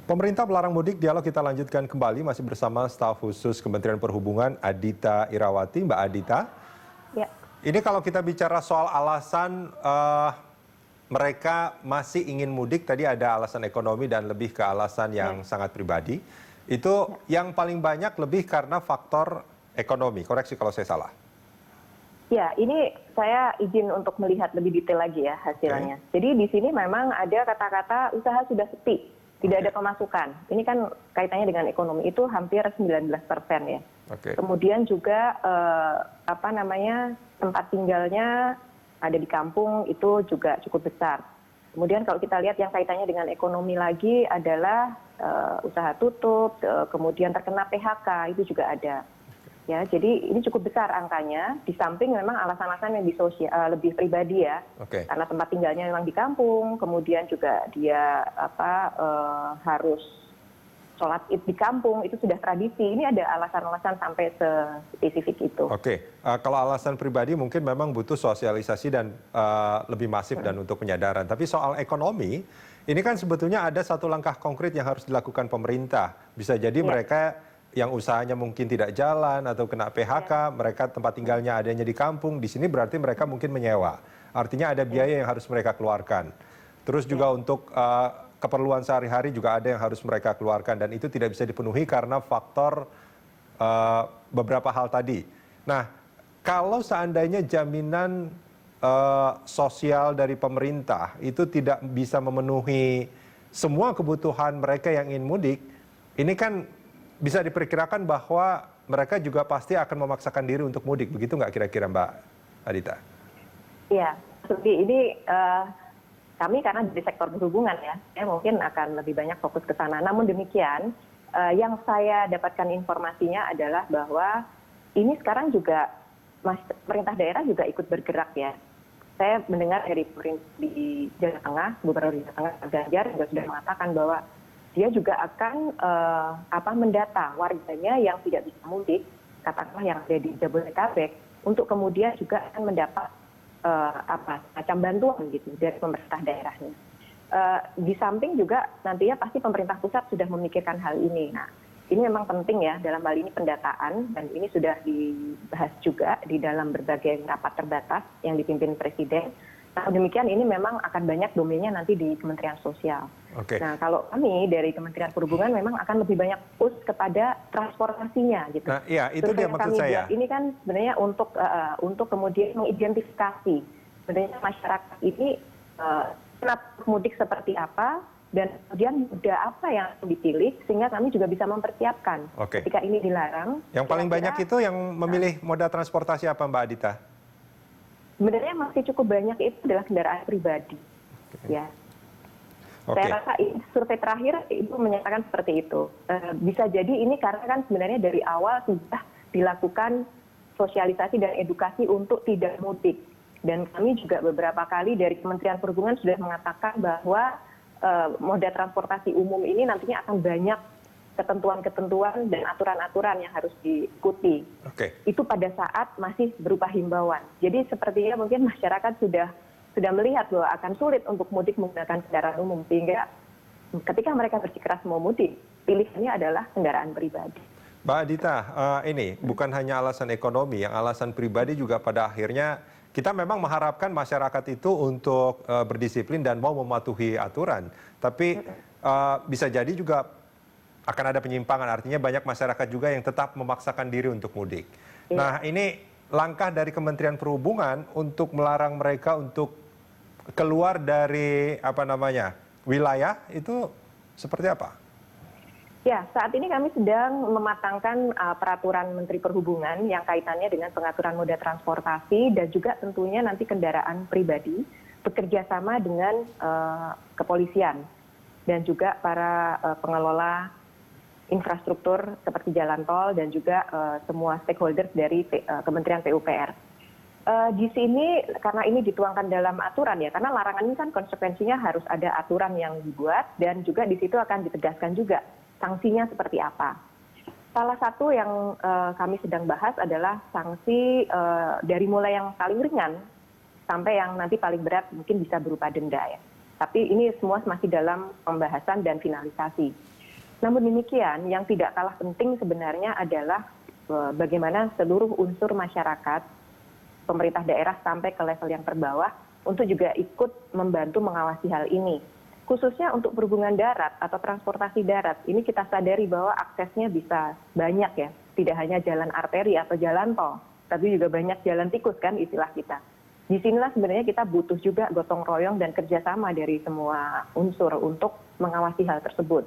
Pemerintah melarang mudik, dialog kita lanjutkan kembali masih bersama staf khusus Kementerian Perhubungan Adhita Irawati. Mbak Adhita, Ya, ini kalau kita bicara soal alasan mereka masih ingin mudik, tadi ada alasan ekonomi dan lebih ke alasan yang sangat pribadi. Itu yang paling banyak lebih karena faktor ekonomi, koreksi kalau saya salah. ya, ini saya izin untuk melihat lebih detail lagi ya hasilnya. Jadi di sini memang ada kata-kata usaha sudah sepi, tidak ada pemasukan. Ini kan kaitannya dengan ekonomi itu hampir 19% ya. Kemudian juga tempat tinggalnya ada di kampung itu juga cukup besar. Kemudian kalau kita lihat yang kaitannya dengan ekonomi lagi adalah usaha tutup, kemudian terkena PHK itu juga ada. Ya, jadi ini cukup besar angkanya. Di samping memang alasan-alasan yang lebih pribadi ya, karena tempat tinggalnya memang di kampung, kemudian juga dia harus sholat id di kampung, itu sudah tradisi. Ini ada alasan-alasan sampai spesifik itu. Kalau alasan pribadi mungkin memang butuh sosialisasi dan lebih masif dan untuk penyadaran. Tapi soal ekonomi, ini kan sebetulnya ada satu langkah konkret yang harus dilakukan pemerintah. Bisa jadi mereka yang usahanya mungkin tidak jalan atau kena PHK, mereka tempat tinggalnya adanya di kampung, di sini berarti mereka mungkin menyewa. Artinya ada biaya yang harus mereka keluarkan. Terus juga untuk keperluan sehari-hari juga ada yang harus mereka keluarkan dan itu tidak bisa dipenuhi karena faktor beberapa hal tadi. Nah, kalau seandainya jaminan sosial dari pemerintah itu tidak bisa memenuhi semua kebutuhan mereka yang ingin mudik, ini kan bisa diperkirakan bahwa mereka juga pasti akan memaksakan diri untuk mudik. Begitu nggak kira-kira Mbak Adhita? Iya, seperti ini kami karena di sektor perhubungan ya, mungkin akan lebih banyak fokus ke sana. Namun demikian, yang saya dapatkan informasinya adalah bahwa ini sekarang juga pemerintah daerah juga ikut bergerak ya. Saya mendengar dari di Jawa Tengah, Gubernur Jawa Tengah Ganjar juga sudah mengatakan bahwa dia juga akan mendata warganya yang tidak bisa mudik, katakanlah yang ada di Jabodetabek, untuk kemudian juga akan mendapat macam bantuan gitu dari pemerintah daerahnya. Di samping juga nantinya pasti pemerintah pusat sudah memikirkan hal ini. Nah, ini memang penting ya dalam hal ini pendataan dan ini sudah dibahas juga di dalam berbagai rapat terbatas yang dipimpin Presiden. Nah, demikian ini memang akan banyak domainnya nanti di Kementerian Sosial. Nah, kalau kami dari Kementerian Perhubungan memang akan lebih banyak push kepada transportasinya gitu. Nah, iya, itu dia maksud saya. Ini kan sebenarnya untuk kemudian mengidentifikasi sebenarnya masyarakat ini mudik seperti apa dan kemudian moda apa yang dipilih sehingga kami juga bisa mempersiapkan ketika ini dilarang. Yang paling banyak itu yang memilih moda transportasi apa Mbak Adhita? Sebenarnya masih cukup banyak itu adalah kendaraan pribadi. Ya. Saya rasa survei terakhir itu menyatakan seperti itu. Bisa jadi ini karena kan sebenarnya dari awal sudah dilakukan sosialisasi dan edukasi untuk tidak mudik. Dan kami juga beberapa kali dari Kementerian Perhubungan sudah mengatakan bahwa moda transportasi umum ini nantinya akan banyak ketentuan-ketentuan dan aturan-aturan yang harus diikuti. Itu pada saat masih berupa himbauan. Jadi sepertinya mungkin masyarakat sudah melihat bahwa akan sulit untuk mudik menggunakan kendaraan umum. Sehingga ketika mereka bersikeras mau mudik, pilihannya adalah kendaraan pribadi. Mbak Adhita, ini bukan hanya alasan ekonomi, yang alasan pribadi juga pada akhirnya kita memang mengharapkan masyarakat itu untuk berdisiplin dan mau mematuhi aturan. Tapi bisa jadi juga akan ada penyimpangan, artinya banyak masyarakat juga yang tetap memaksakan diri untuk mudik. Nah, ini langkah dari Kementerian Perhubungan untuk melarang mereka untuk keluar dari wilayah itu seperti apa? Ya, saat ini kami sedang mematangkan peraturan Menteri Perhubungan yang kaitannya dengan pengaturan moda transportasi dan juga tentunya nanti kendaraan pribadi bekerja sama dengan kepolisian dan juga para pengelola infrastruktur seperti jalan tol dan juga semua stakeholders dari Kementerian PUPR. Di sini karena ini dituangkan dalam aturan ya, karena larangan ini kan konsekuensinya harus ada aturan yang dibuat dan juga di situ akan ditegaskan juga sanksinya seperti apa. Salah satu yang kami sedang bahas adalah sanksi dari mulai yang paling ringan sampai yang nanti paling berat mungkin bisa berupa denda ya. Tapi ini semua masih dalam pembahasan dan finalisasi. Namun demikian, yang tidak kalah penting sebenarnya adalah bagaimana seluruh unsur masyarakat, pemerintah daerah sampai ke level yang terbawah, untuk juga ikut membantu mengawasi hal ini. Khususnya untuk perhubungan darat atau transportasi darat, ini kita sadari bahwa aksesnya bisa banyak ya, tidak hanya jalan arteri atau jalan tol, tapi juga banyak jalan tikus kan istilah kita. Disinilah sebenarnya kita butuh juga gotong royong dan kerjasama dari semua unsur untuk mengawasi hal tersebut.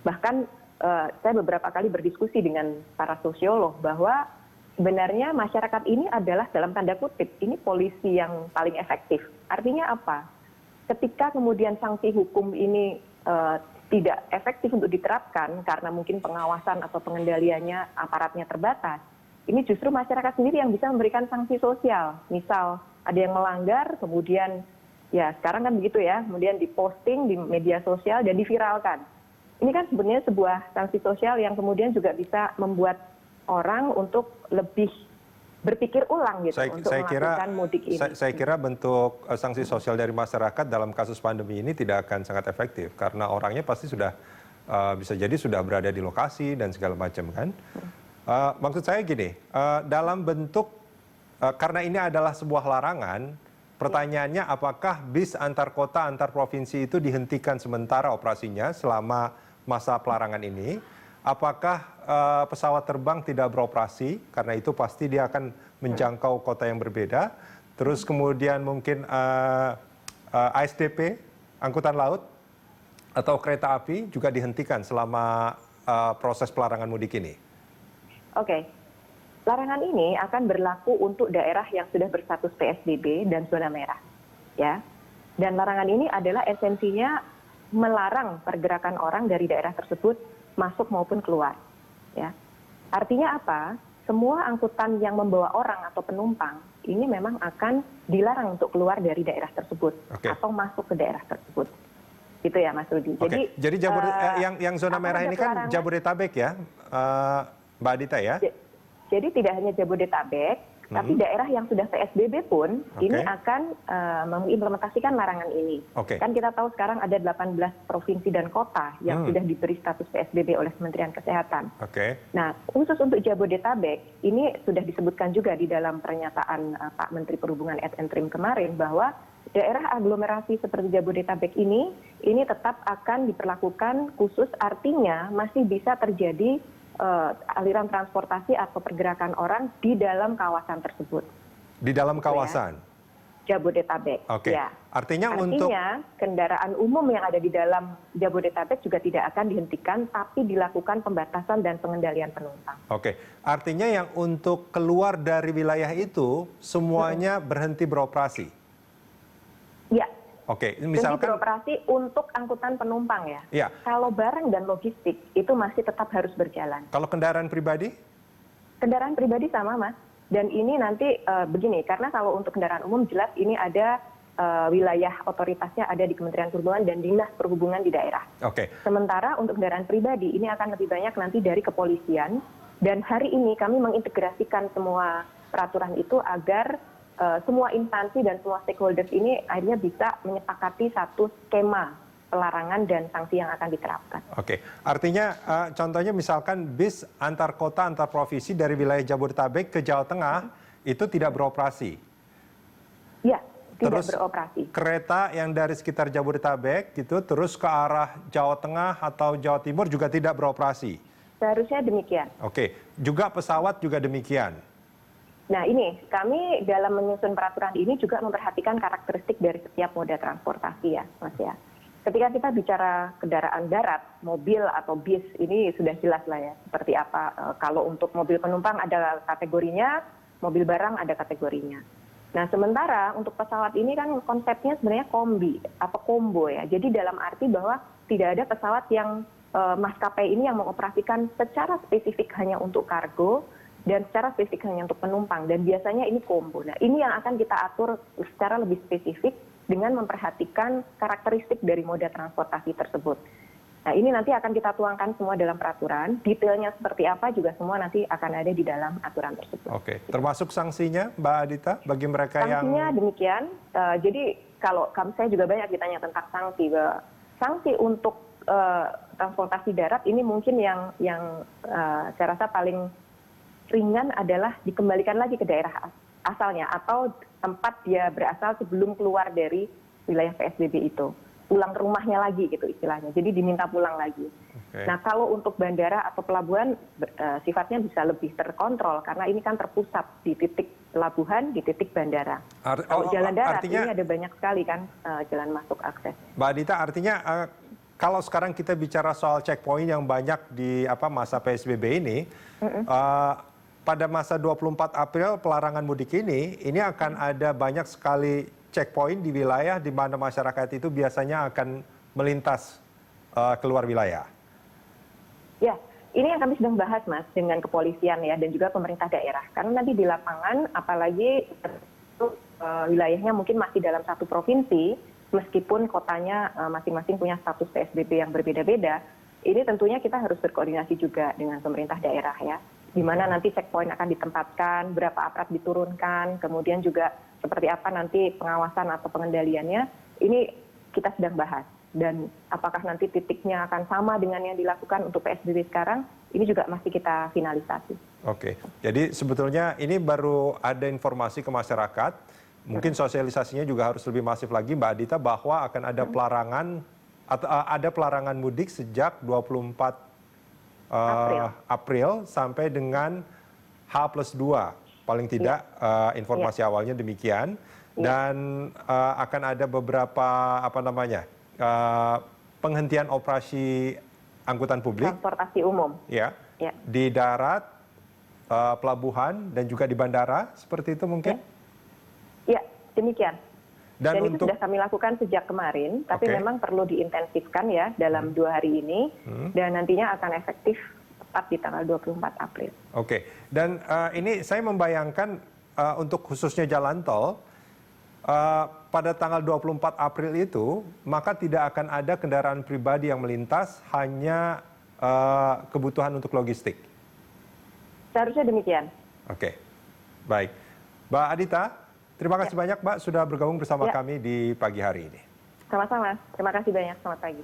Bahkan saya beberapa kali berdiskusi dengan para sosiolog bahwa sebenarnya masyarakat ini adalah dalam tanda kutip, ini polisi yang paling efektif. Artinya apa? Ketika kemudian sanksi hukum ini tidak efektif untuk diterapkan karena mungkin pengawasan atau pengendaliannya aparatnya terbatas, ini justru masyarakat sendiri yang bisa memberikan sanksi sosial. Misal ada yang melanggar, kemudian ya sekarang kan begitu ya, kemudian diposting di media sosial dan diviralkan. Ini kan sebenarnya sebuah sanksi sosial yang kemudian juga bisa membuat orang untuk lebih berpikir ulang gitu untuk melakukan mudik ini. Saya kira bentuk sanksi sosial dari masyarakat dalam kasus pandemi ini tidak akan sangat efektif karena orangnya pasti sudah bisa jadi sudah berada di lokasi dan segala macam kan. Maksud saya gini, dalam bentuk karena ini adalah sebuah larangan, pertanyaannya apakah bis antar kota antar provinsi itu dihentikan sementara operasinya selama masa pelarangan ini? Apakah pesawat terbang tidak beroperasi karena itu pasti dia akan menjangkau kota yang berbeda. Terus kemudian mungkin ASDP, angkutan laut atau kereta api juga dihentikan selama proses pelarangan mudik ini. Oke, larangan ini akan berlaku untuk daerah yang sudah berstatus PSBB dan zona merah, ya. Dan larangan ini adalah esensinya melarang pergerakan orang dari daerah tersebut masuk maupun keluar. Ya. Artinya apa? Semua angkutan yang membawa orang atau penumpang ini memang akan dilarang untuk keluar dari daerah tersebut atau masuk ke daerah tersebut. Gitu ya Mas Rudi. Jadi yang zona merah ini kan Jabodetabek ya, Mbak Adita ya? Jadi tidak hanya Jabodetabek, tapi daerah yang sudah PSBB pun ini akan mengimplementasikan larangan ini. Kan kita tahu sekarang ada 18 provinsi dan kota yang sudah diberi status PSBB oleh Kementerian Kesehatan. Nah, khusus untuk Jabodetabek, ini sudah disebutkan juga di dalam pernyataan Pak Menteri Perhubungan @Trim kemarin bahwa daerah aglomerasi seperti Jabodetabek ini tetap akan diperlakukan khusus, artinya masih bisa terjadi aliran transportasi atau pergerakan orang di dalam kawasan tersebut. Di dalam kawasan? Jabodetabek. Ya. Artinya untuk kendaraan umum yang ada di dalam Jabodetabek juga tidak akan dihentikan, tapi dilakukan pembatasan dan pengendalian penumpang. Artinya yang untuk keluar dari wilayah itu semuanya berhenti beroperasi? Ya. Misalkan beroperasi untuk angkutan penumpang ya. Kalau barang dan logistik itu masih tetap harus berjalan. Kalau kendaraan pribadi? Kendaraan pribadi sama Mas. Dan ini nanti begini, karena kalau untuk kendaraan umum jelas ini ada wilayah otoritasnya ada di Kementerian Perhubungan dan Dinas Perhubungan di daerah. Sementara untuk kendaraan pribadi ini akan lebih banyak nanti dari kepolisian. Dan hari ini kami mengintegrasikan semua peraturan itu agar semua instansi dan semua stakeholders ini akhirnya bisa menyepakati satu skema pelarangan dan sanksi yang akan diterapkan. Artinya contohnya misalkan bis antar kota, antar provinsi dari wilayah Jabodetabek ke Jawa Tengah itu tidak beroperasi? Ya, tidak terus beroperasi. Kereta yang dari sekitar Jabodetabek gitu terus ke arah Jawa Tengah atau Jawa Timur juga tidak beroperasi? Seharusnya demikian. Juga pesawat juga demikian? Nah ini, kami dalam menyusun peraturan ini juga memperhatikan karakteristik dari setiap moda transportasi ya, Mas ya. Ketika kita bicara kendaraan darat, mobil atau bis, ini sudah jelas lah ya, seperti apa. Kalau untuk mobil penumpang ada kategorinya, mobil barang ada kategorinya. Nah sementara untuk pesawat ini kan konsepnya sebenarnya kombi, atau combo ya. Jadi dalam arti bahwa tidak ada pesawat yang maskapai ini yang mengoperasikan secara spesifik hanya untuk kargo, dan secara spesifik hanya untuk penumpang, dan biasanya ini combo. Nah, ini yang akan kita atur secara lebih spesifik dengan memperhatikan karakteristik dari moda transportasi tersebut. Nah, ini nanti akan kita tuangkan semua dalam peraturan, detailnya seperti apa juga semua nanti akan ada di dalam aturan tersebut. Termasuk sanksinya, Mbak Adita, bagi mereka yang... Sanksinya demikian, jadi kalau saya juga banyak ditanya tentang sanksi. Sanksi untuk transportasi darat ini mungkin yang saya rasa paling ringan adalah dikembalikan lagi ke daerah asalnya atau tempat dia berasal sebelum keluar dari wilayah PSBB itu. Pulang ke rumahnya lagi gitu istilahnya. Jadi diminta pulang lagi. Okay. Nah, kalau untuk bandara atau pelabuhan sifatnya bisa lebih terkontrol karena ini kan terpusat di titik pelabuhan, di titik bandara. Kalau jalan darat artinya, ini ada banyak sekali kan jalan masuk akses. Mbak Adita, artinya kalau sekarang kita bicara soal checkpoint yang banyak di masa PSBB ini, pada masa 24 April pelarangan mudik ini akan ada banyak sekali checkpoint di wilayah di mana masyarakat itu biasanya akan melintas keluar wilayah. Ya, ini yang kami sedang bahas, Mas, dengan kepolisian ya dan juga pemerintah daerah. Karena nanti di lapangan, apalagi wilayahnya mungkin masih dalam satu provinsi, meskipun kotanya masing-masing punya status PSBB yang berbeda-beda, ini tentunya kita harus berkoordinasi juga dengan pemerintah daerah ya. Di mana nanti checkpoint akan ditempatkan, berapa aparat diturunkan, kemudian juga seperti apa nanti pengawasan atau pengendaliannya, ini kita sedang bahas. Dan apakah nanti titiknya akan sama dengan yang dilakukan untuk PSBB sekarang, ini juga masih kita finalisasi. Oke, jadi sebetulnya ini baru ada informasi ke masyarakat, mungkin sosialisasinya juga harus lebih masif lagi Mbak Adita, bahwa akan ada pelarangan, atau ada pelarangan mudik sejak 24 April sampai dengan H+2, paling tidak informasi awalnya demikian, dan akan ada beberapa penghentian operasi angkutan publik, transportasi umum, di darat, pelabuhan dan juga di bandara, seperti itu mungkin? Ya, demikian. Dan itu sudah kami lakukan sejak kemarin, tapi memang perlu diintensifkan ya dalam 2 hari ini, dan nantinya akan efektif tepat di tanggal 24 April. Oke, dan ini saya membayangkan untuk khususnya jalan tol, pada tanggal 24 April itu, maka tidak akan ada kendaraan pribadi yang melintas, hanya kebutuhan untuk logistik. Seharusnya demikian. Oke, baik. Mbak Adita, terima kasih banyak Mbak sudah bergabung bersama kami di pagi hari ini. Sama-sama, terima kasih banyak, selamat pagi.